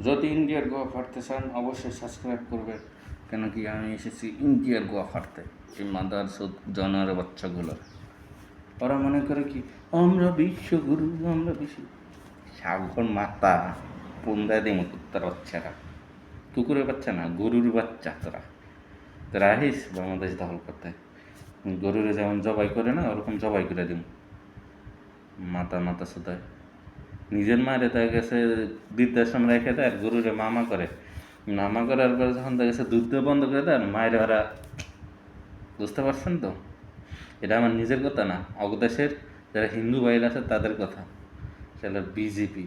যদি ইন্ডিয়ার গোয়া ফাটতে চান অবশ্যই সাবস্ক্রাইব করবেন, কেন কি আমি এসেছি ইন্ডিয়ার গোয়া ফাটতে। এই মাদার জানোয়ারের বাচ্চাগুলো ওরা মনে করে কি আমরা বিশ্বগুরু, আমরা বিশ্ব সাগর মাতা পুন্দা দিম কুত্তার বাচ্চারা, কুকুরের বাচ্চা না, গরুর বাচ্চা। তোরা আহিস বাংলাদেশ দখল করতে, গরুরে যেমন জবাই করে না ওরকম জবাই করে দিম। মাতা মাতা সুদায় নিজের মায়ের দেখা গেছে বৃদ্ধাশ্রম রেখে দেয়, আর গরুরে মামা করে, মামা করার পরে যখন দেখা গেছে দুধ দেওয়া বন্ধ করে দেয় মায়ের ওরা, বুঝতে পারছেন তো? এটা আমার নিজের কথা না, অগদেশের যারা হিন্দু ভাইরা আছে তাদের কথা। সেটা বিজেপি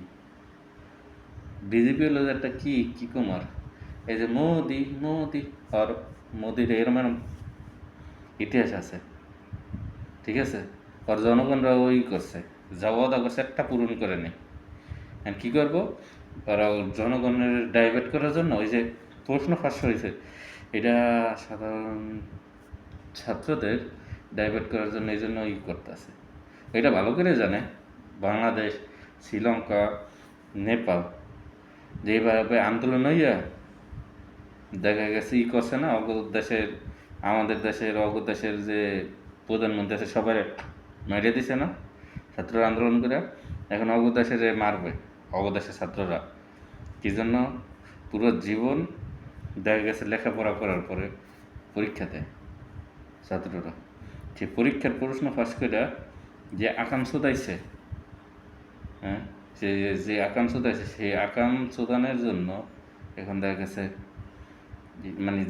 বিজেপি হলো একটা কি কুমার, এই যে মোদি মোদি, আর মোদির এরম এরম ইতিহাস আছে, ঠিক আছে? আর জনগণরা ওই করছে, যা ওয়াদা করছে একটা পূরণ করে নেই। আর কী করবো, ওরা জনগণের ডাইভার্ট করার জন্য ওই যে প্রশ্ন ফাঁস হয়েছে, এটা সাধারণ ছাত্রদের ডাইভার্ট করার জন্য এই জন্য করতেছে। এটা ভালো করে জানে বাংলাদেশ, শ্রীলঙ্কা, নেপাল যেভাবে আন্দোলন হইয়া দেখা গেছে করছে না, দেশের আমাদের দেশের দেশের যে প্রধানমন্ত্রী আছে সবাই মেরে দিছে না ছাত্ররা আন্দোলন করে। এখন দেশের মারবে দেশের ছাত্ররা, কী জন্য? পুরো জীবন দেখা গেছে লেখাপড়া করার পরে পরীক্ষা দেয় ছাত্ররা, সে পরীক্ষার প্রশ্ন ফাঁস করে যে আকাম চোদাইছে, হ্যাঁ, যে আকাম চোদাইছে সেই আকাম চোদানের জন্য এখন দেখা গেছে মানে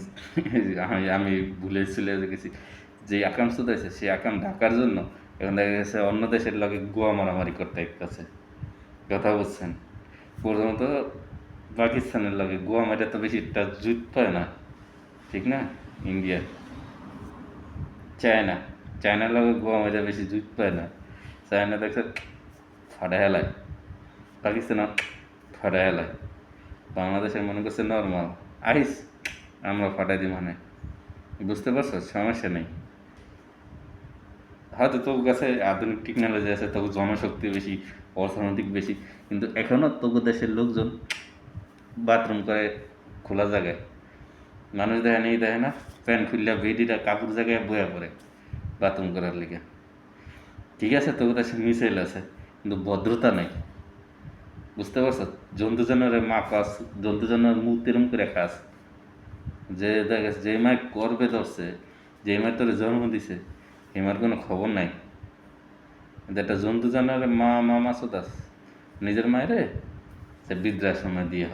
আমি ভুলে চলে গেছি, যে আকাম চোদাইছে সেই আকাম ঢাকার জন্য এখন দেখা গেছে অন্য দেশের লগে গোয়া মারামারি করতে একটাছে। কথা বুঝছেন? প্রথমত পাকিস্তানের লগে গোয়া মারা তো বেশি একটা জুত পায় না, ঠিক না? ইন্ডিয়া চায়নার লগে গোয়া মারা বেশি জুত পায় না। চায়না দেখছে ফাটা হেলায়, পাকিস্তান ফাটা হেলায়, বাংলাদেশের মনে করছে নর্মাল আইস আমরা ফাটাই দিই, মানে বুঝতে পারছো? সমস্যা নেই, হয়তো তোর কাছে আধুনিক টেকনোলজি আছে, তবু জনশক্তি বেশি, অর্থনৈতিক বেশি, কিন্তু এখনও তবু দেশের লোকজন বাথরুম করে খোলা জায়গায়, মানুষ দেখে না প্যান্ট খুললে বেডিটা কাপড় জায়গায় বয়া পড়ে বাথরুম করার লিগে। ঠিক আছে, তবু দেশে মিসাইল আছে কিন্তু ভদ্রতা নেই, বুঝতে পারছো? জন্তু জানোয়ারের মা কাজ, জন্তু জানোয়ার মুখ তেরম করে কাজ, যে দেখে যে মায় করবে ধরছে, যে মায় তোর জন্ম দিছে এমার কোনো খবর নাই। একটা জন্তু জানোয়ারের মা মামা সোদাস নিজের মায়েরে সে বৃদ্ধাশ্রমে দিয়ে